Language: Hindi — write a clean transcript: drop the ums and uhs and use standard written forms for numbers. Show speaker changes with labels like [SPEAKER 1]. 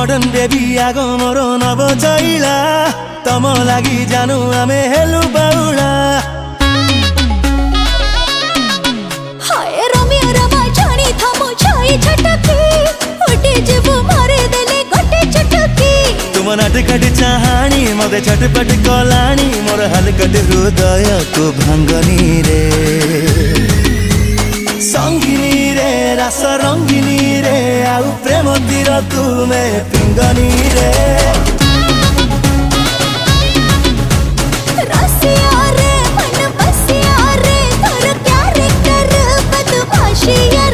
[SPEAKER 1] मडर्न बेबी आगो मोर नव चैला तम लागि जानु आमे हेलु बाउला
[SPEAKER 2] हाय रमिया रमा जानी थमो छाई छटकी उठे जेबो मारे देले गोटे चटकी
[SPEAKER 1] तुम नाटकट चाहानी मते छटपट कलानी मोर हलकट हृदय को भांगनी रे संगिनी रे रस रंगिनी रे आउ प्रेम तीर तुमे पिंगनी रे
[SPEAKER 2] रसिया रे मन बसिया रे तोर प्यार कर बदमाशिया